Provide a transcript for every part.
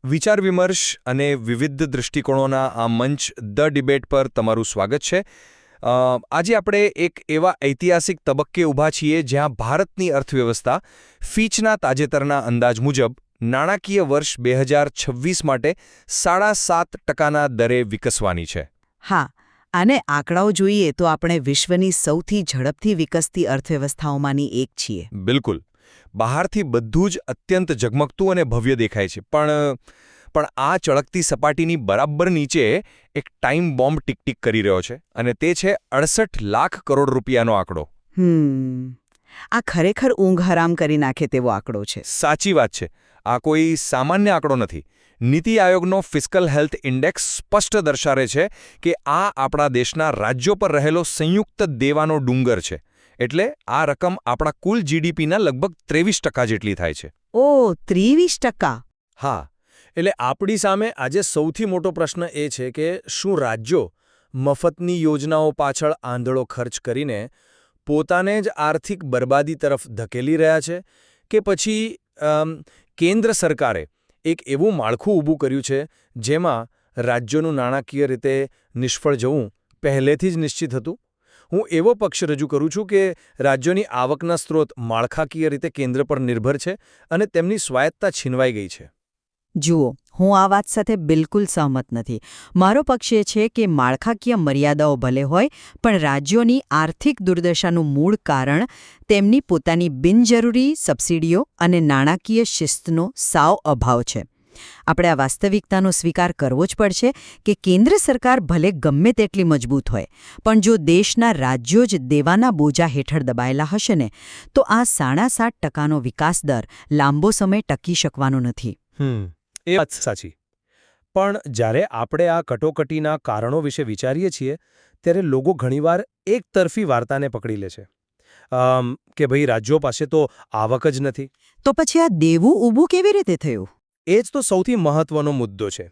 વિચાર વિમર્શ અને વિવિધ દૃષ્ટિકોણોના આ મંચ ધ ડિબેટ પર તમારું સ્વાગત છે. આજે આપણે એક એવા ઐતિહાસિક તબક્કે ઊભા છીએ જ્યાં ભારતની અર્થવ્યવસ્થા ફીચના તાજેતરના અંદાજ મુજબ નાણાકીય વર્ષ 2026 માટે 7.5% દરે વિકસવાની છે. હા, આને આંકડાઓ જોઈએ તો આપણે વિશ્વની સૌથી ઝડપથી વિકસતી અર્થવ્યવસ્થાઓમાંની એક છીએ. બિલકુલ. બહારથી બધું જ અત્યંત ઝગમગતું અને ભવ્ય દેખાય છે, પણ આ ચળકતી સપાટીની બરાબર નીચે એક ટાઈમ બોમ્બ ટીક-ટીક કરી રહ્યો છે, અને તે છે 68 લાખ કરોડ રૂપિયાનો આંકડો. આ ખરેખર ઊંઘ હરામ કરી નાખે તેવો આંકડો છે. સાચી વાત છે. આ કોઈ સામાન્ય આંકડો નથી. નીતિ આયોગનો ફિસ્કલ હેલ્થ ઇન્ડેક્સ સ્પષ્ટ દર્શાવે છે કે આ આપણા દેશના રાજ્યો પર રહેલો સંયુક્ત દેવાનો ડુંગર છે. એટલે આ રકમ આપણા કુલ જીડીપીના લગભગ 23% જેટલી થાય છે. ઓહ, 23%! હા, એટલે આપણી સામે આજે સૌથી મોટો પ્રશ્ન એ છે કે શું રાજ્યો મફતની યોજનાઓ પાછળ આંધળો ખર્ચ કરીને પોતાને જ આર્થિક બરબાદી તરફ ધકેલી રહ્યા છે, કે પછી કેન્દ્ર સરકારે એક એવું માળખું ઊભું કર્યું છે જેમાં રાજ્યોનું નાણાકીય રીતે નિષ્ફળ જવું પહેલેથી જ નિશ્ચિત હતું? હું એવો પક્ષ રજૂ કરું છું કે રાજ્યોની આવકના સ્ત્રોત માળખાકીય રીતે કેન્દ્ર પર નિર્ભર છે અને તેમની સ્વાયત્તતા છીનવાઈ ગઈ છે. જુઓ, હું આ વાત સાથે બિલકુલ સહમત નથી. મારો પક્ષ એ છે કે માળખાકીય મર્યાદાઓ ભલે હોય, પણ રાજ્યોની આર્થિક દુર્દશાનું મૂળ કારણ તેમની પોતાની બિનજરૂરી સબસિડીઓ અને નાણાકીય શિસ્તનો સાવ અભાવ છે. આપણે આ વાસ્તવિકતાનો સ્વીકાર કરવો જ પડશે કે કેન્દ્ર સરકાર ભલે ગમે તેટલી મજબૂત હોય, પણ જો દેશના રાજ્યો જ દેવાના બોજા હેઠળ દબાયેલા હશે ને, તો આ 7.5% વિકાસ દર લાંબો સમય ટકી શકવાનો નથી. એ વાત સાચી. પણ જ્યારે આપણે આ કટોકટીના કારણો વિશે વિચારીએ છીએ ત્યારે લોકો ઘણીવાર એકતરફી વાર્તાને પકડી લે છે કે ભાઈ રાજ્યો પાસે તો આવક જ નથી. તો પછી આ દેવું ઊભું કેવી રીતે થયું? એ જ તો સૌથી મહત્વનો મુદ્દો છે.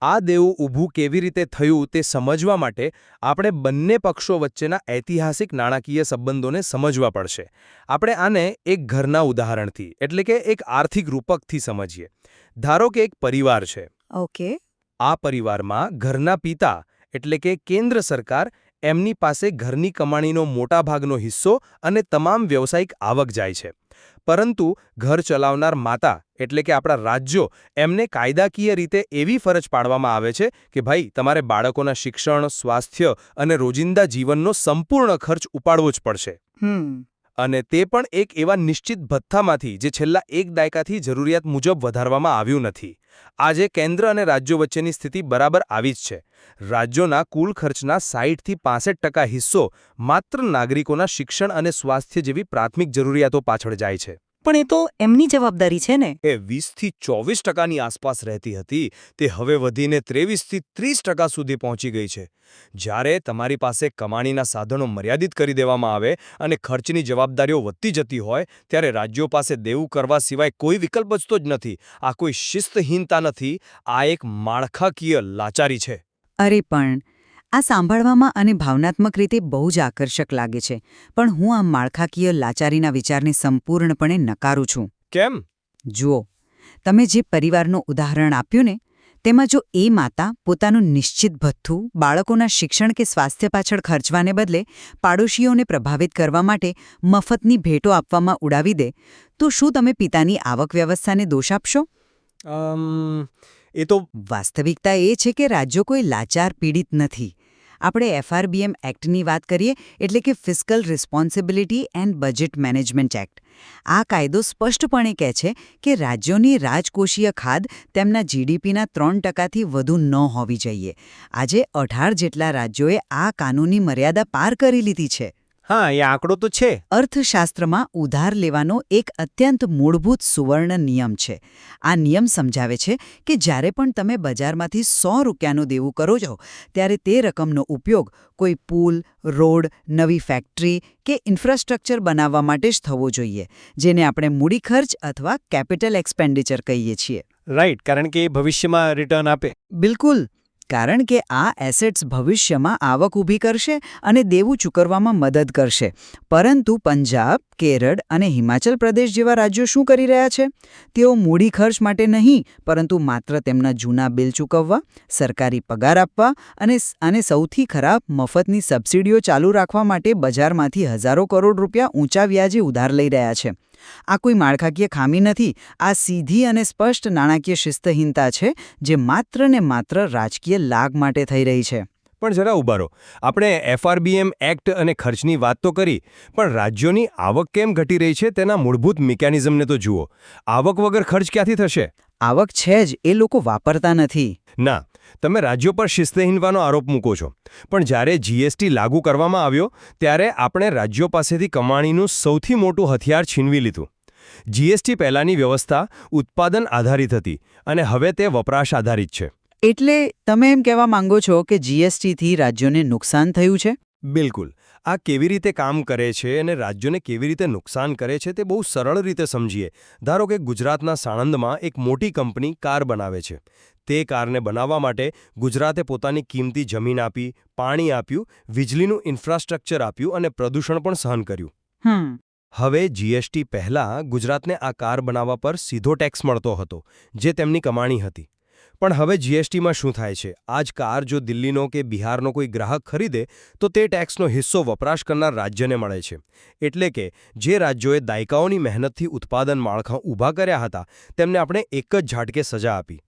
આ દેવું ઊભું કેવી રીતે થયું તે સમજવા માટે આપણે બંને પક્ષો વચ્ચેના ઐતિહાસિક નાણાકીય સંબંધોને સમજવા પડશે. આપણે આને એક ઘરના ઉદાહરણથી, એટલે કે એક આર્થિક રૂપકથી સમજીએ. ધારો કે એક પરિવાર છે. ઓકે. આ પરિવારમાં ઘરના પિતા એટલે કે કેન્દ્ર સરકાર એમની પાસે ઘરની કમાણીનો મોટાભાગનો હિસ્સો અને તમામ વ્યવસાયિક આવક જાય છે. પરંતુ ઘર ચલાવનાર માતા એટલે કે આપણા રાજ્યો એમને કાયદાકીય રીતે એવી ફરજ પાડવામાં આવે છે કે ભાઈ તમારે બાળકોના શિક્ષણ, સ્વાસ્થ્ય અને રોજિંદા જીવનનો સંપૂર્ણ ખર્ચ ઉપાડવો જ પડશે. અને તે પણ એક એવા નિશ્ચિત ભથ્થામાંથી જે છેલ્લા એક દાયકાથી જરૂરિયાત મુજબ વધારવામાં આવ્યું નથી. આજે કેન્દ્ર અને રાજ્યો વચ્ચેની સ્થિતિ બરાબર આવી જ છે. રાજ્યોના કુલ ખર્ચના 60થી 65% હિસ્સો માત્ર નાગરિકોના શિક્ષણ અને સ્વાસ્થ્ય જેવી પ્રાથમિક જરૂરિયાતો પાછળ જાય છે. પણ એ તો એમની જવાબદારી છે ને. એ 20થી 24%ની આસપાસ રહેતી હતી, તે હવે વધીને 23થી 30% સુધી પહોંચી ગઈ છે. જ્યારે તમારી પાસે કમાણીના સાધનો મર્યાદિત કરી દેવામાં આવે અને ખર્ચની જવાબદારીઓ વધતી જતી હોય, ત્યારે રાજ્યો પાસે દેવું કરવા સિવાય કોઈ વિકલ્પ બચતો જ નથી. આ કોઈ શિસ્તહીનતા નથી, આ એક માળખાકીય લાચારી છે. અરે પણ આ સાંભળવામાં અને ભાવનાત્મક રીતે બહુ જ આકર્ષક લાગે છે, પણ હું આ માળખાકીય લાચારીના વિચારને સંપૂર્ણપણે નકારું છું. કેમ? જુઓ, તમે જે પરિવારનું ઉદાહરણ આપ્યું ને, તેમાં જો એ માતા પોતાનું નિશ્ચિત ભથ્થું બાળકોના શિક્ષણ કે સ્વાસ્થ્ય પાછળ ખર્ચવાને બદલે પાડોશીઓને પ્રભાવિત કરવા માટે મફતની ભેટો આપવામાં ઉડાવી દે, તો શું તમે પિતાની આવક વ્યવસ્થાને દોષ આપશો? એ તો વાસ્તવિકતા એ છે કે રાજ્યો કોઈ લાચાર પીડિત નથી. આપણે FRBM એક્ટની વાત કરીએ, એટલે કે fiscal responsibility and budget management act. આ કાયદો સ્પષ્ટપણે કહે છે કે રાજ્યોની રાજકોષીય ખાધ તેમના જીડીપીના 3%થી વધુ ન હોવી જોઈએ. આજે 18 જેટલા રાજ્યોએ આ કાનૂની મર્યાદા પાર કરી લીધી છે. હા, એ આંકડો તો છે. અર્થશાસ્ત્રમાં ઉધાર લેવાનો એક અત્યંત મૂળભૂત સુવર્ણ નિયમ છે. આ નિયમ સમજાવે છે કે જ્યારે પણ તમે બજારમાંથી 100 રૂપિયાનું દેવું કરો છો, ત્યારે તે રકમનો ઉપયોગ કોઈ પુલ, રોડ, નવી ફેક્ટરી કે ઇન્ફ્રાસ્ટ્રક્ચર બનાવવા માટે જ થવો જોઈએ, જેને આપણે મૂડી ખર્ચ અથવા કેપિટલ એક્સપેન્ડિચર કહીએ છીએ. રાઈટ, કારણ કે એ ભવિષ્યમાં રિટર્ન આપે. બિલકુલ. કારણ કે આ એસેટ્સ ભવિષ્યમાં આવક ઊભી કરશે અને દેવું ચૂકવવામાં મદદ કરશે. પરંતુ પંજાબ, કેરળ અને હિમાચલ પ્રદેશ જેવા રાજ્યો શું કરી રહ્યા છે? તેઓ મૂડી ખર્ચ માટે નહીં, પરંતુ માત્ર તેમના જૂના બિલ ચૂકવવા, સરકારી પગાર આપવા અને સૌથી ખરાબ મફતની સબસિડીઓ ચાલુ રાખવા માટે બજારમાંથી હજારો કરોડ રૂપિયા ઊંચા વ્યાજે ઉધાર લઈ રહ્યા છે. આ કોઈ માળખાકીય ખામી નથી. આ સીધી અને સ્પષ્ટ નાણાકીય શિસ્તહીનતા છે, જે માત્ર ને માત્ર રાજકીય લાભ માટે થઈ રહી છે. પણ જરા ઊભા રહો. આપણે FRBM એક્ટ અને ખર્ચની વાત તો કરી, પણ રાજ્યોની આવક કેમ ઘટી રહી છે તેના મૂળભૂત મિકેનિઝમને તો જુઓ. આવક વગર ખર્ચ ક્યાંથી થશે? આવક છે જ, એ લોકો વાપરતા નથી. ના, તમે રાજ્યો પર શિસ્તહીનવાનો આરોપ મૂકો છો. પણ જ્યારે GST લાગુ કરવામાં આવ્યો ત્યારે આપણે રાજ્યો પાસેથી કમાણીનું સૌથી મોટું હથિયાર છીનવી લીધું. GST પહેલાંની વ્યવસ્થા ઉત્પાદન આધારિત હતી અને હવે તે વપરાશ આધારિત છે. એટલે તમે એમ કહેવા માંગો છો કે GSTથી રાજ્યોને નુકસાન થયું છે? બિલકુલ. આ કેવી રીતે કામ કરે છે અને રાજ્યોને કેવી રીતે નુકસાન કરે છે તે બહુ સરળ રીતે સમજીએ. ધારો કે ગુજરાતના સાણંદમાં એક મોટી કંપની કાર બનાવે છે. તે કારને બનાવવા માટે ગુજરાતે પોતાની કિંમતી જમીન આપી, પાણી આપ્યું, વીજળીનું ઇન્ફ્રાસ્ટ્રક્ચર આપ્યું અને પ્રદૂષણ પણ સહન કર્યું. હવે GST પહેલાં ગુજરાતને આ કાર બનાવવા પર સીધો ટેક્સ મળતો હતો, જે તેમની કમાણી હતી. પણ હવે GSTમાં શું થાય છે? આ જ કાર જો દિલ્હીનો કે બિહારનો કોઈ ગ્રાહક ખરીદે તો તે ટેક્સનો હિસ્સો વપરાશ કરનાર રાજ્યને મળે છે. એટલે કે જે રાજ્યોએ દાયકાઓની મહેનતથી ઉત્પાદન માળખાં ઊભા કર્યા હતા તેમને આપણે એક જ ઝાટકે સજા આપી.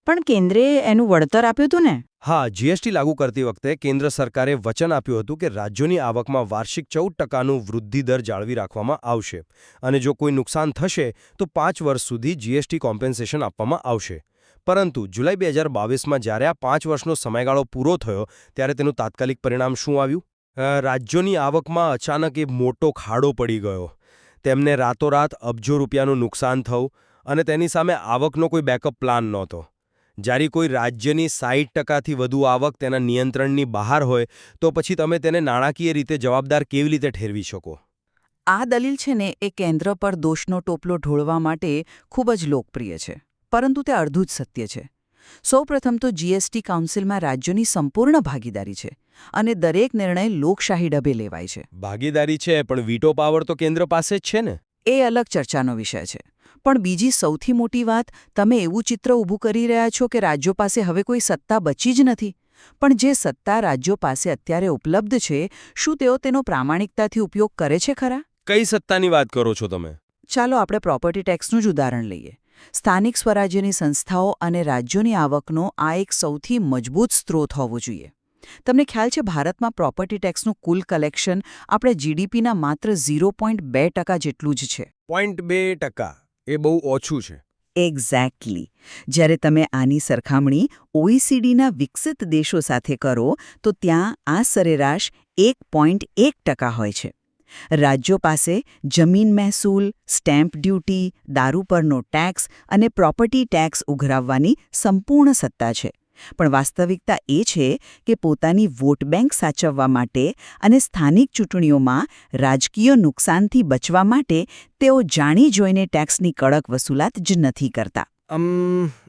પણ કેન્દ્રે એનું વળતર આપ્યું હતું ને? હા, GST લાગુ કરતી વખતે કેન્દ્ર સરકારે વચન આપ્યું હતું કે રાજ્યોની આવકમાં વાર્ષિક 14% વૃદ્ધિ દર જાળવી રાખવામાં આવશે અને જો કોઈ નુકસાન થશે તો 5 વર્ષ સુધી GST કોમ્પેન્સેશન આપવામાં આવશે. પરંતુ જુલાઈ 2022માં જ્યારે આ 5 વર્ષનો સમયગાળો પૂરો થયો ત્યારે તેનું તાત્કાલિક પરિણામ શું આવ્યું? રાજ્યોની આવકમાં અચાનક એક મોટો ખાડો પડી ગયો. તેમને રાતોરાત અબજો રૂપિયાનું નુકસાન થયું અને તેની સામે આવકનો કોઈ બેકઅપ પ્લાન નહોતો. જ્યારે કોઈ રાજ્યની 60%થી વધુ આવક તેના નિયંત્રણની બહાર હોય તો પછી તમે તેને નાણાકીય રીતે જવાબદાર કેવી રીતે ઠેરવી શકો? આ દલીલ છે ને એ કેન્દ્ર પર દોષનો ટોપલો ઢોળવા માટે ખૂબ જ લોકપ્રિય છે. પરંતુ તે અડધું જ સત્ય છે. સૌપ્રથમ તો GST કાઉન્સિલમાં રાજ્યોની સંપૂર્ણ ભાગીદારી છે અને દરેક નિર્ણય લોકશાહી ઢબે લેવાય છે. ભાગીદારી છે, પણ વીટો પાવર તો કેન્દ્ર પાસે જ છે ને? એ અલગ ચર્ચાનો વિષય છે. પણ બીજી સૌથી મોટી વાત, તમે એવું ચિત્ર ઊભું કરી રહ્યા છો કે રાજ્યો પાસે હવે કોઈ સત્તા બચી જ નથી. પણ જે સત્તા રાજ્યો પાસે અત્યારે ઉપલબ્ધ છે, શું તેઓ તેનો પ્રામાણિકતાથી ઉપયોગ કરે છે ખરા? કઈ સત્તાની વાત કરો છો તમે? ચાલો આપણે પ્રોપર્ટી ટેક્સનું જ ઉદાહરણ લઈએ. સ્થાનિક સ્વરાજ્યની સંસ્થાઓ અને રાજ્યોની આવકનો આ એક સૌથી મજબૂત સ્ત્રોત હોવો જોઈએ. તમને ખ્યાલ છે, ભારતમાં પ્રોપર્ટી ટેક્સનું કુલ કલેક્શન આપણે GDPના માત્ર 0.2% જેટલું જ છે. 0.2%? એ બહુ ઓછું છે. એક્ઝેક્ટલી. જ્યારે તમે આની સરખામણી OECDના વિકસિત દેશો સાથે કરો તો ત્યાં આ સરેરાશ 1.1% હોય છે. રાજ્યો પાસે જમીન મહેસૂલ, સ્ટેમ્પ ડ્યુટી, દારૂ પરનો ટેક્સ અને પ્રોપર્ટી ટેક્સ ઉઘરાવવાની સંપૂર્ણ સત્તા છે. પણ વાસ્તવિકતા એ છે કે પોતાની વોટ બેંક સાચવવા માટે અને સ્થાનિક ચૂંટણીઓમાં રાજકીય નુકસાનથી બચવા માટે તેઓ જાણી જોઈને ટેક્સની કડક વસૂલાત જ નથી કરતા.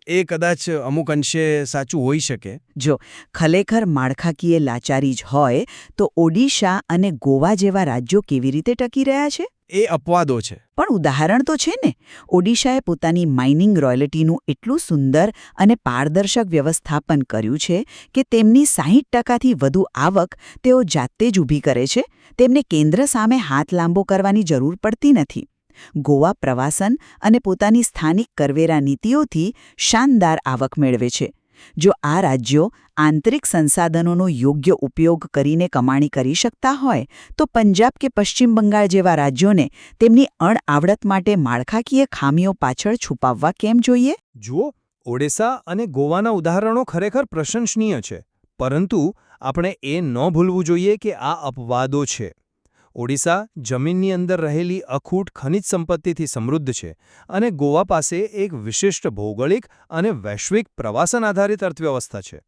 એ કદાચ અમુક અંશે સાચું હોઈ શકે. જો ખરેખર માળખાકીય લાચારી જ હોય તો ઓડિશા અને ગોવા જેવા રાજ્યો કેવી રીતે ટકી રહ્યા છે? એ અપવાદો છે. પણ ઉદાહરણ તો છે ને. ઓડિશાએ પોતાની માઇનિંગ રોયલ્ટીનું એટલું સુંદર અને પારદર્શક વ્યવસ્થાપન કર્યું છે કે તેમની 60%થી વધુ આવક તેઓ જાતે જ ઊભી કરે છે. તેમને કેન્દ્ર સામે હાથ લાંબો કરવાની જરૂર પડતી નથી. ગોવા પ્રવાસન અને પોતાની સ્થાનિક કરવેરા નીતિઓથી શાનદાર આવક મેળવે છે. જો આ રાજ્યો આંતરિક સંસાધનોનો યોગ્ય ઉપયોગ કરીને કમાણી કરી શકતા હોય તો પંજાબ કે પશ્ચિમ બંગાળ જેવા રાજ્યોને તેમની અણઆવડત માટે માળખાકીય ખામીઓ પાછળ છુપાવવા કેમ જોઈએ? જુઓ, ઓડિશા અને ગોવાના ઉદાહરણો ખરેખર પ્રશંસનીય છે, પરંતુ આપણે એ ન ભૂલવું જોઈએ કે આ અપવાદો છે. ઓડિશા જમીનની અંદર રહેલી અખૂટ ખનિજ સંપત્તિથી સમૃદ્ધ છે અને ગોવા પાસે એક વિશિષ્ટ ભૌગોલિક અને વૈશ્વિક પ્રવાસન આધારિત અર્થવ્યવસ્થા છે.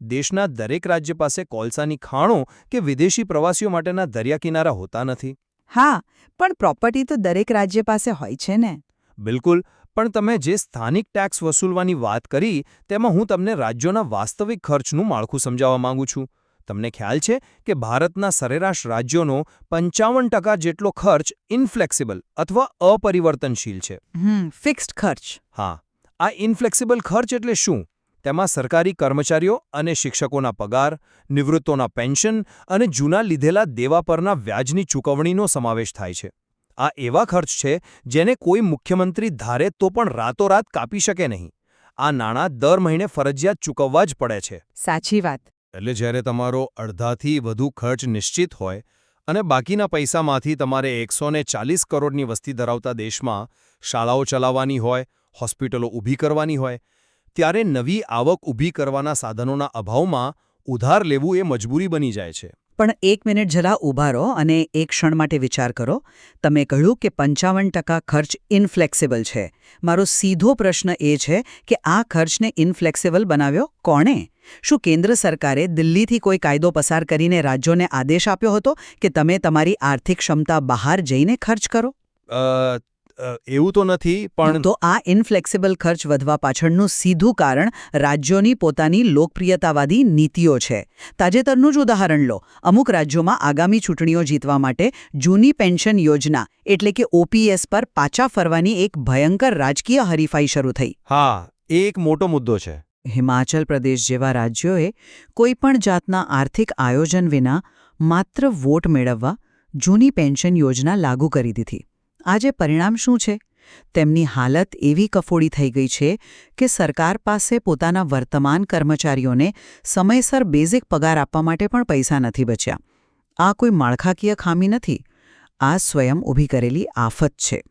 દેશના દરેક રાજ્ય પાસે કોલસાની ખાણો કે વિદેશી પ્રવાસીઓ માટેના દરિયાકિનારા હોતા નથી. હા, પણ પ્રોપર્ટી તો દરેક રાજ્ય પાસે હોય છે ને? બિલકુલ, પણ તમે જે સ્થાનિક ટેક્સ વસૂલવાની વાત કરી તેમાં હું તમને રાજ્યોના વાસ્તવિક ખર્ચનું માળખું સમજાવવા માંગુ છું. તમને ખ્યાલ છે કે ભારતના સરેરાશ રાજ્યોનો 55% જેટલો ખર્ચ ઇનફ્લેક્સિબલ અથવા અપરિવર્તનશીલ છે. ફિક્સ્ડ ખર્ચ. હા, આ ઇનફ્લેક્સિબલ ખર્ચ એટલે શું? તેમાં સરકારી કર્મચારીઓ અને શિક્ષકોના પગાર, નિવૃત્તોના પેન્શન અને જૂના લીધેલા દેવા પરના વ્યાજની ચૂકવણીનો સમાવેશ થાય છે. આ એવા ખર્ચ છે જેને કોઈ મુખ્યમંત્રી ધારે તો પણ રાતોરાત કાપી શકે નહીં. આ નાણાં દર મહિને ફરજિયાત ચૂકવવા જ પડે છે. સાચી વાત. એટલે જ્યારે તમારો અડધાથી વધુ ખર્ચ નિશ્ચિત હોય અને બાકીના પૈસામાંથી તમારે 140 કરોડની વસ્તી ધરાવતા દેશમાં શાળાઓ ચલાવવાની હોય, હોસ્પિટલો ઊભી કરવાની હોય, ત્યારે નવી આવક ઊભી કરવાના સાધનોના અભાવમાં ઉધાર લેવું એ મજબૂરી બની જાય છે. પણ 1 મિનિટ જરા ઊભા રહો અને એક ક્ષણ માટે વિચાર કરો. તમે કહ્યું કે 55% ખર્ચ ઇનફ્લેક્સિબલ છે. મારો સીધો પ્રશ્ન એ છે કે આ ખર્ચને ઇનફ્લેક્સિબલ બનાવ્યો કોણે? શું કેન્દ્ર સરકારે દિલ્હીથી કોઈ કાયદો પસાર કરીને રાજ્યોને આદેશ આપ્યો હતો કે તમે તમારી આર્થિક ક્ષમતા બહાર જઈને ખર્ચ કરો? એવું તો નથી, પણ તો આ ઇનફ્લેક્સિબલ ખર્ચ વધવા પાછળનું સીધું કારણ રાજ્યોની પોતાની લોકપ્રિયતાવાદી નીતિઓ છે. તાજેતરનું જ ઉદાહરણ લો. અમુક રાજ્યોમાં આગામી ચૂંટણીઓ જીતવા માટે જૂની પેન્શન યોજના એટલે કે OPS પર પાછા ફરવાની એક ભયંકર રાજકીય હરીફાઈ શરૂ થઈ. હા, એ એક મોટો મુદ્દો છે. હિમાચલ પ્રદેશ જેવા રાજ્યોએ કોઈપણ જાતના આર્થિક આયોજન વિના માત્ર વોટ મેળવવા જૂની પેન્શન યોજના લાગુ કરી દીધી. આજે પરિણામ શું છે? તેમની હાલત એવી કફોડી થઈ ગઈ છે કે સરકાર પાસે પોતાના વર્તમાન કર્મચારીઓને સમયસર બેઝિક પગાર આપવા માટે પણ પૈસા નથી બચ્યા. આ કોઈ માળખાકીય ખામી નથી. આ સ્વયં ઊભી કરેલી આફત છે.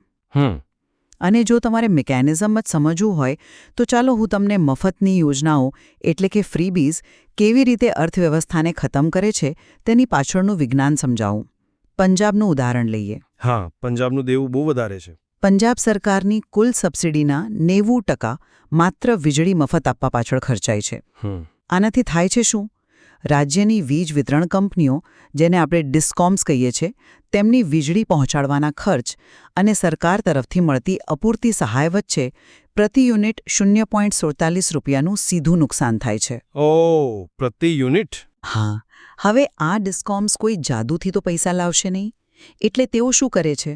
અને જો તમારે મિકેનિઝમ જ સમજવું હોય તો ચાલો હું તમને મફતની યોજનાઓ એટલે કે ફ્રીબીઝ કેવી રીતે અર્થવ્યવસ્થાને ખતમ કરે છે તેની પાછળનું વિજ્ઞાન સમજાવું. પંજાબનું ઉદાહરણ લઈએ. હા, પંજાબનું દેવું બહુ વધારે છે. પંજાબ સરકારની કુલ સબસિડીના 90% માત્ર વીજળી મફત આપવા પાછળ ખર્ચાય છે. આનાથી થાય છે શું? રાજ્યની વીજ વિતરણ કંપનીઓ, જેને આપણે ડિસ્કોમ્સ કહીએ છીએ, તેમની વીજળી પહોંચાડવાના ખર્ચ અને સરકાર તરફથી મળતી અપૂરતી સહાય વચ્ચે પ્રતિ યુનિટ 0.47 રૂપિયાનું સીધું નુકસાન થાય છે. ઓહ, પ્રતિ યુનિટ? હા. હવે આ ડિસ્કોમ્સ કોઈ જાદુથી તો પૈસા લાવશે નહીં. એટલે તેઓ શું કરે છે?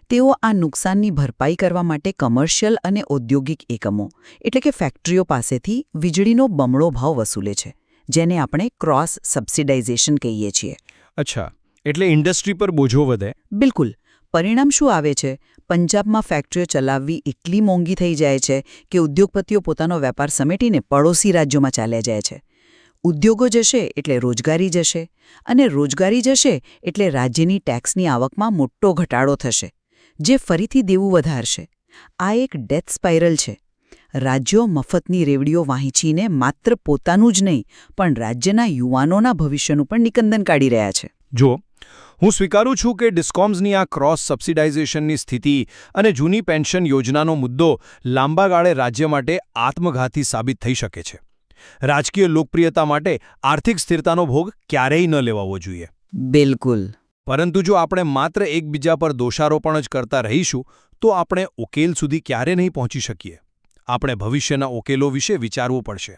તેઓ આ નુકસાનની ભરપાઈ કરવા માટે કમર્શિયલ અને ઔદ્યોગિક એકમો એટલે કે ફેક્ટરીઓ પાસેથી વીજળીનો બમણો ભાવ વસૂલે છે, જેને આપણે ક્રોસ સબસિડાઇઝેશન કહીએ છીએ. અચ્છા, એટલે ઇન્ડસ્ટ્રી પર બોજો વધે. બિલકુલ. પરિણામ શું આવે છે? પંજાબમાં ફેક્ટરીઓ ચલાવવી એટલી મોંઘી થઈ જાય છે કે ઉદ્યોગપતિઓ પોતાનો વેપાર સમેટીને પડોશી રાજ્યોમાં ચાલ્યા જાય છે. ઉદ્યોગો જશે એટલે રોજગારી જશે, અને રોજગારી જશે એટલે રાજ્યની ટેક્સની આવકમાં મોટો ઘટાડો થશે, જે ફરીથી દેવું વધારશે. આ એક ડેથ સ્પાઇરલ છે. રાજ્યો મફતની રેવડીઓ વાંચીને માત્ર પોતાનું જ નહીં પણ રાજ્યના યુવાનોના ભવિષ્યનું પણ નિકંદન કાઢી રહ્યા છે. જો હું સ્વીકારું છું કે ડિસ્કોમ્સની આ ક્રોસ સબસિડાઇઝેશનની સ્થિતિ અને જૂની પેન્શન યોજનાનો મુદ્દો લાંબા ગાળે રાજ્ય માટે આત્મઘાતી સાબિત થઈ શકે છે. રાજકીય લોકપ્રિયતા માટે આર્થિક સ્થિરતાનો ભોગ ક્યારેય ન લેવાવો જોઈએ. બિલકુલ. પરંતુ જો આપણે માત્ર એકબીજા પર દોષારોપણ જ કરતા રહીશું તો આપણે ઉકેલ સુધી ક્યારે નહીં પહોંચી શકીએ. આપણે ભવિષ્યના ઉકેલો વિશે વિચારવું પડશે.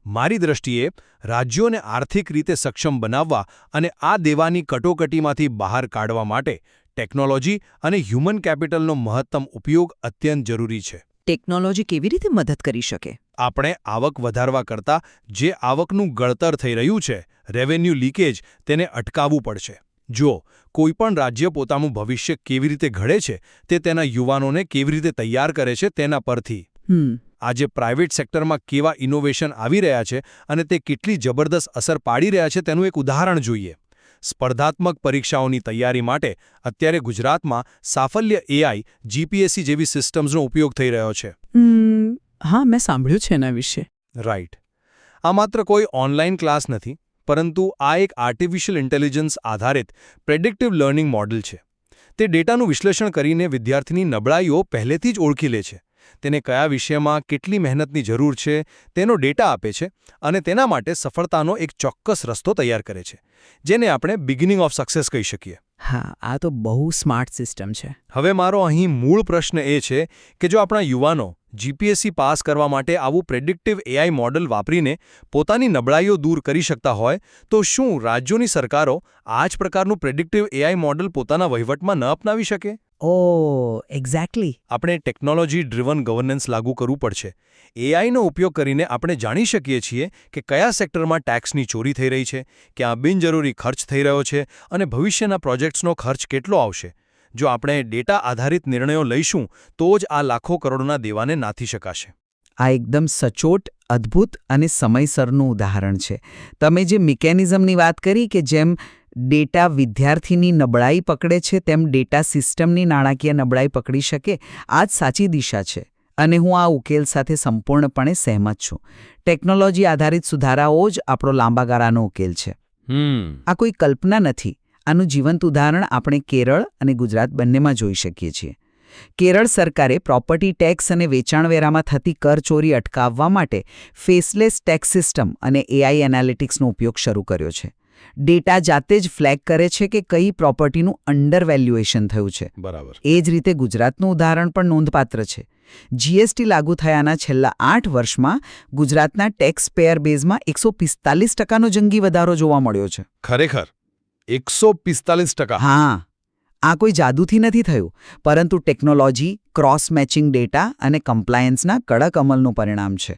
મારી દ્રષ્ટિએ રાજ્યોને આર્થિક રીતે સક્ષમ બનાવવા અને આ દેવાની કટોકટીમાંથી બહાર કાઢવા માટે ટેકનોલોજી અને હ્યુમન કેપિટલનો મહત્તમ ઉપયોગ અત્યંત જરૂરી છે. ટેકનોલોજી કેવી રીતે મદદ કરી શકે? આપણે આવક વધારવા કરતાં જે આવકનું ગળતર થઈ રહ્યું છે, રેવન્યુ લીકેજ, તેને અટકાવવું પડશે. જો કોઈપણ રાજ્ય પોતાનું ભવિષ્ય કેવી રીતે ઘડે છે તે તેના યુવાનોને કેવી રીતે તૈયાર કરે છે તેના પરથી. આજે પ્રાઇવેટ સેક્ટરમાં કેવા ઇનોવેશન આવી રહ્યા છે અને તે કેટલી જબરદસ્ત અસર પાડી રહ્યા છે તેનું એક ઉદાહરણ જોઈએ. સ્પર્ધાત્મક પરીક્ષાઓની તૈયારી માટે અત્યારે ગુજરાતમાં સાફલ્ય AI, GPSC જેવી સિસ્ટમ્સનો ઉપયોગ થઈ રહ્યો છે. હા, મેં સાંભળ્યું છે એના વિશે. રાઈટ. આ માત્ર કોઈ ઓનલાઈન ક્લાસ નથી, પરંતુ આ એક આર્ટિફિશિયલ ઇન્ટેલિજન્સ આધારિત પ્રેડિક્ટિવ લર્નિંગ મોડેલ છે. તે ડેટાનું વિશ્લેષણ કરીને વિદ્યાર્થીની નબળાઈઓ પહેલેથી જ ઓળખી લે છે, તેને કયા વિષયમાં કેટલી મહેનતની જરૂર છે તેનો ડેટા આપે છે અને તેના માટે સફળતાનો એક ચોક્કસ રસ્તો તૈયાર કરે છે, જેને આપણે બિગિનિંગ ઓફ સક્સેસ કહી શકીએ. હા, આ તો બહુ સ્માર્ટ સિસ્ટમ છે. હવે મારો અહીં મૂળ પ્રશ્ન એ છે કે જો આપણા યુવાનો જીપીએસસી પાસ કરવા માટે આવું પ્રેડિક્ટિવ એઆઈ મોડલ વાપરીને પોતાની નબળાઈઓ દૂર કરી શકતા હોય તો શું રાજ્યોની સરકારો આ જ પ્રકારનું પ્રેડિક્ટિવ એઆઈ મોડલ પોતાના વહીવટમાં ન અપનાવી શકે? એક્ઝેક્ટલી. આપણે ટેકનોલોજી ડ્રિવન ગવર્નન્સ લાગુ કરવું પડશે. એઆઈનો ઉપયોગ કરીને આપણે જાણી શકીએ છીએ કે કયા સેક્ટરમાં ટેક્સની ચોરી થઈ રહી છે, ક્યાં બિનજરૂરી ખર્ચ થઈ રહ્યો છે અને ભવિષ્યના પ્રોજેક્ટ્સનો ખર્ચ કેટલો આવશે. જો આપણે ડેટા આધારિત નિર્ણયો લઈશું તો જ આ લાખો કરોડોના દેવાને નાથી શકાશે. આ એકદમ સચોટ, અદ્ભુત અને સમયસરનું ઉદાહરણ છે. તમે જે મિકેનિઝમની વાત કરી કે જેમ ડેટા વિદ્યાર્થીની નબળાઈ પકડે છે તેમ ડેટા સિસ્ટમની નાણાકીય નબળાઈ પકડી શકે, આ જ સાચી દિશા છે. અને હું આ ઉકેલ સાથે સંપૂર્ણપણે સહેમત છું. ટેકનોલોજી આધારિત સુધારાઓ જ આપણો લાંબા ગાળાનો ઉકેલ છે. આ કોઈ કલ્પના નથી. આનું જીવંત ઉદાહરણ આપણે કેરળ અને ગુજરાત બંનેમાં જોઈ શકીએ છીએ. કેરળ સરકારે પ્રોપર્ટી ટેક્સ અને વેચાણવેરામાં થતી કરચોરી અટકાવવા માટે ફેસલેસ ટેક્સ સિસ્ટમ અને એઆઈ એનાલિટિક્સનો ઉપયોગ શરૂ કર્યો છે. ડેટા જાતે જ ફ્લેગ કરે છે કે કઈ પ્રોપર્ટીનું અંડર વેલ્યુએશન થયું છે. બરાબર. એ જ રીતે ગુજરાતનું ઉદાહરણ પણ નોંધપાત્ર છે. જીએસટી લાગુ થયાના છેલ્લા 8 વર્ષમાં ગુજરાતના ટેક્સ પેયર બેઝમાં 145%નો જંગી વધારો જોવા મળ્યો છે. ખરેખર 145%. હા, આ કોઈ જાદુથી નથી થયું, પરંતુ ટેકનોલોજી, ક્રોસ મેચિંગ ડેટા અને કમ્પ્લાયન્સના કડક અમલનું પરિણામ છે.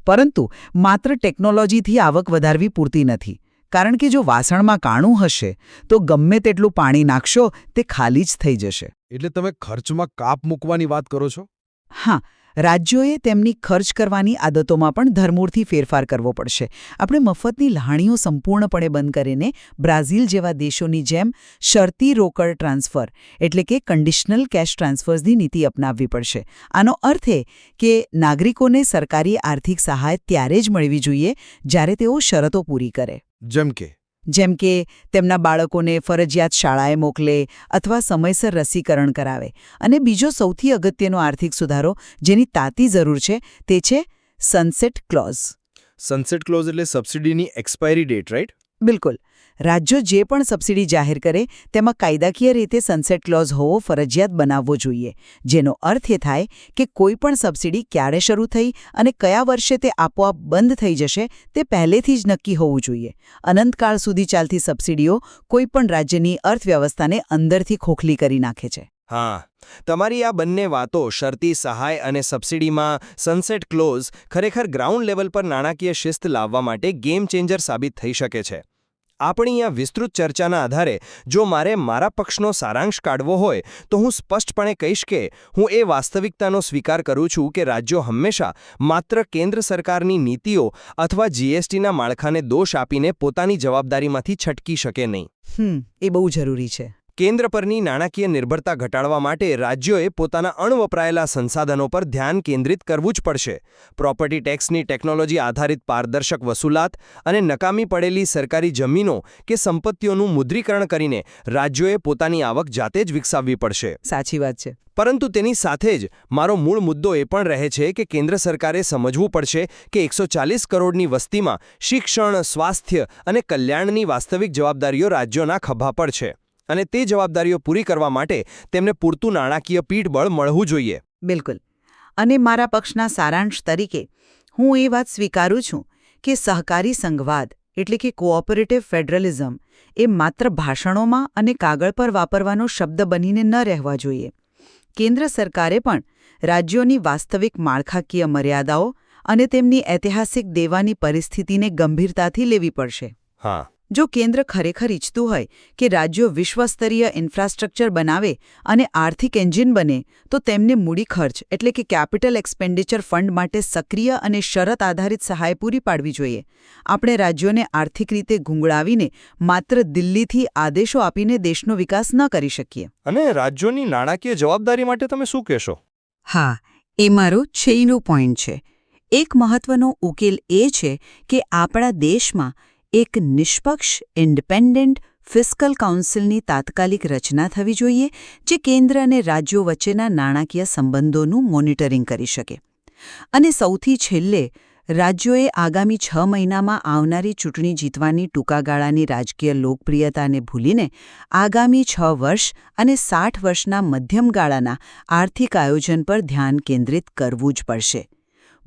પરંતુ માત્ર ટેકનોલોજીથી આવક વધારવી પૂરતી નથી. કારણ કે જો વાસણમાં કાણું હશે તો ગમે તેટલું પાણી નાખશો તે ખાલી જ થઈ જશે. એટલે તમે ખર્ચમાં કાપ મૂકવાની વાત કરો છો? હા, રાજ્યોએ તેમની ખર્ચ કરવાની આદતોમાં પણ ધરમૂળથી ફેરફાર કરવો પડશે. આપણે મફતની લાણીઓ સંપૂર્ણપણે બંધ કરીને બ્રાઝિલ જેવા દેશોની જેમ શરતી રોકડ ટ્રાન્સફર એટલે કે કન્ડિશનલ કેશ ટ્રાન્સફર્સની નીતિ અપનાવવી પડશે. આનો અર્થ એ કે નાગરિકોને સરકારી આર્થિક સહાય ત્યારે જ મળવી જોઈએ જ્યારે તેઓ શરતો પૂરી કરે. જેમ કે તેમના બાળકોને ફરજિયાત શાળાએ મોકલે અથવા સમયસર રસીકરણ કરાવે. અને બીજો સૌથી અગત્યનો આર્થિક સુધારો જેની તાતી જરૂર છે તે છે સનસેટ ક્લોઝ. સનસેટ ક્લોઝ એટલે સબસિડીની એક્સપાયરી ડેટ, રાઈટ? બિલકુલ. રાજ્યો જે પણ સબસિડી જાહેર કરે તેમાં કાયદાકીય રીતે સનસેટ ક્લોઝ હોવો ફરજિયાત બનાવવો જોઈએ. જેનો અર્થ એ થાય કે કોઈ પણ સબસિડી ક્યારે શરૂ થઈ અને કયા વર્ષે તે આપોઆપ બંધ થઈ જશે તે પહેલેથી જ નક્કી હોવું જોઈએ. અનંતકાળ સુધી ચાલતી સબસિડીઓ કોઈ પણ રાજ્યની અર્થવ્યવસ્થાને અંદરથી ખોખલી કરી નાખે છે. હા, તમારી આ બંને વાતો, શરતી સહાય અને સબસિડીમાં સનસેટ ક્લોઝ, ખરેખર ગ્રાઉન્ડ લેવલ પર નાણાકીય શિસ્ત લાવવા માટે ગેમ ચેન્જર સાબિત થઈ શકે છે. આપણી આ વિસ્તૃત ચર્ચાના આધારે જો મારે મારા પક્ષનો સારાંશ કાઢવો હોય તો હું સ્પષ્ટપણે કહીશ કે હું એ વાસ્તવિકતાનો સ્વીકાર કરું છું કે રાજ્યો હંમેશા માત્ર કેન્દ્ર સરકારની નીતિઓ અથવા જીએસટીના માળખાને દોષ આપીને પોતાની જવાબદારીમાંથી છટકી શકે નહીં. એ બહુ જરૂરી છે. કેન્દ્ર પરની નાણાકીય નિર્ભરતા ઘટાડવા માટે રાજ્યોએ પોતાના અણવપરાયેલા સંસાધનો પર ધ્યાન કેન્દ્રિત કરવું જ પડશે. પ્રોપર્ટી ટેક્સની ટેકનોલોજી આધારિત પારદર્શક વસૂલાત અને નકામી પડેલી સરકારી જમીનો કે સંપત્તિઓનું મુદ્રીકરણ કરીને રાજ્યોએ પોતાની આવક જાતે જ વિકસાવવી પડશે. સાચી વાત છે. પરંતુ તેની સાથે જ મારો મૂળ મુદ્દો એ પણ રહે છે કે કેન્દ્ર સરકારે સમજવું પડશે કે 140 કરોડની વસ્તીમાં શિક્ષણ, સ્વાસ્થ્ય અને કલ્યાણની વાસ્તવિક જવાબદારીઓ રાજ્યોના ખભા પર છે. અને તે જવાબદારીઓ પૂરી કરવા માટે તેમને પૂરતું નાણાકીય પીઠબળ મળવું જોઈએ. બિલકુલ. અને મારા પક્ષના સારાંશ તરીકે હું એ વાત સ્વીકારું છું કે સહકારી સંઘવાદ એટલે કે કોઓપરેટિવ ફેડરલિઝમ એ માત્ર ભાષણોમાં અને કાગળ પર વાપરવાનો શબ્દ બનીને ન રહેવા જોઈએ. કેન્દ્ર સરકારે પણ રાજ્યોની વાસ્તવિક માળખાકીય મર્યાદાઓ અને તેમની ઐતિહાસિક દેવાની પરિસ્થિતિને ગંભીરતાથી લેવી પડશે. હા. જો કેન્દ્ર ખરેખર ઈચ્છતું હોય કે રાજ્યો વિશ્વસ્તરીય ઇન્ફ્રાસ્ટ્રક્ચર બનાવે અને આર્થિક એન્જિન બને તો તેમને મૂડી ખર્ચ એટલે કે કેપિટલ એક્સપેન્ડિચર ફંડ માટે સક્રિય અને શરત આધારિત સહાય પૂરી પાડવી જોઈએ. આપણે રાજ્યોને આર્થિક રીતે ગુંગળાવીને માત્ર દિલ્હીથી આદેશો આપીને દેશનો વિકાસ ન કરી શકીએ. અને રાજ્યોની નાણાકીય જવાબદારી માટે તમે શું કહેશો? હા, એ મારો છેલ્લો પોઈન્ટ છે. એક મહત્વનો ઉકેલ એ છે કે આપણા દેશમાં એક નિષ્પક્ષ ઇન્ડિપેન્ડન્ટ ફિસ્કલ કાઉન્સિલની તાત્કાલિક રચના થવી જોઈએ જે કેન્દ્ર અને રાજ્યો વચ્ચેના નાણાકીય સંબંધોનું મોનિટરિંગ કરી શકે. અને સૌથી છેલ્લે રાજ્યોએ આગામી 6 મહિનામાં આવનારી ચૂંટણી જીતવાની ટૂંકા ગાળાની રાજકીય લોકપ્રિયતાને ભૂલીને આગામી 6 વર્ષ અને 60 વર્ષના મધ્યમ ગાળાના આર્થિક આયોજન પર ધ્યાન કેન્દ્રિત કરવું જ પડશે.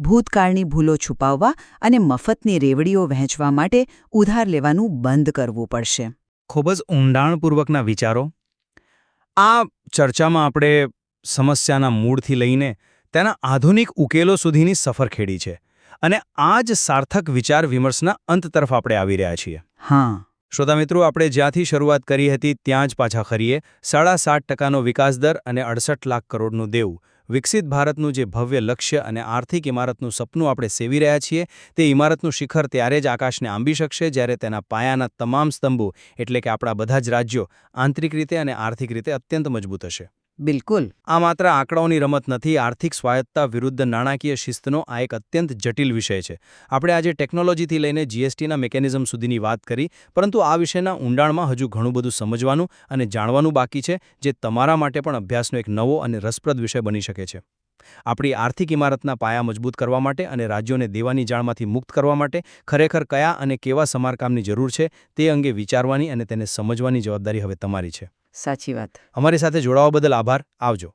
ભૂતકાળની ભૂલો છુપાવવા અને મફતની રેવડીઓ વહેંચવા માટે ઉધાર લેવાનું બંધ કરવું પડશે. ખૂબ જ ઊંડાણપૂર્વકના વિચારો. આ ચર્ચામાં આપણે સમસ્યાના મૂળથી લઈને તેના આધુનિક ઉકેલો સુધીની સફર ખેડી છે અને આ જ સાર્થક વિચાર વિમર્શના અંત તરફ આપણે આવી રહ્યા છીએ. હા, શ્રોતા મિત્રો, આપણે જ્યાંથી શરૂઆત કરી હતી ત્યાં જ પાછા ખરીએ. 7.5% વિકાસ દર અને 68 લાખ કરોડનું દેવું. વિકસિત ભારતનું જે ભવ્ય લક્ષ્ય અને આર્થિક ઇમારતનું સપનું આપણે સેવી રહ્યા છીએ, તે ઇમારતનું શિખર ત્યારે જ આકાશને આંબી શકશે જ્યારે તેના પાયાના તમામ સ્તંભો એટલે કે આપણા બધા જ રાજ્યો આંતરિક રીતે અને આર્થિક રીતે અત્યંત મજબૂત હશે. બિલકુલ. આ માત્ર આંકડાઓની રમત નથી. આર્થિક સ્વાયત્તતા વિરુદ્ધ નાણાકીય શિસ્તનો આ એક અત્યંત જટિલ વિષય છે. આપણે આજે ટેકનોલોજીથી લઈને જીએસટીના મિકેનિઝમ સુધીની વાત કરી, પરંતુ આ વિષયના ઊંડાણમાં હજુ ઘણું બધું સમજવાનું અને જાણવાનું બાકી છે, જે તમારા માટે પણ અભ્યાસનો એક નવો અને રસપ્રદ વિષય બની શકે છે. આપણી આર્થિક ઇમારતના પાયા મજબૂત કરવા માટે અને રાજ્યોને દેવાની જાળમાંથી મુક્ત કરવા માટે ખરેખર કયા અને કેવા સમારકામની જરૂર છે તે અંગે વિચારવાની અને તેને સમજવાની જવાબદારી હવે તમારી છે. સાચી વાત. અમારી સાથે જોડાવા બદલ આભાર. આવજો.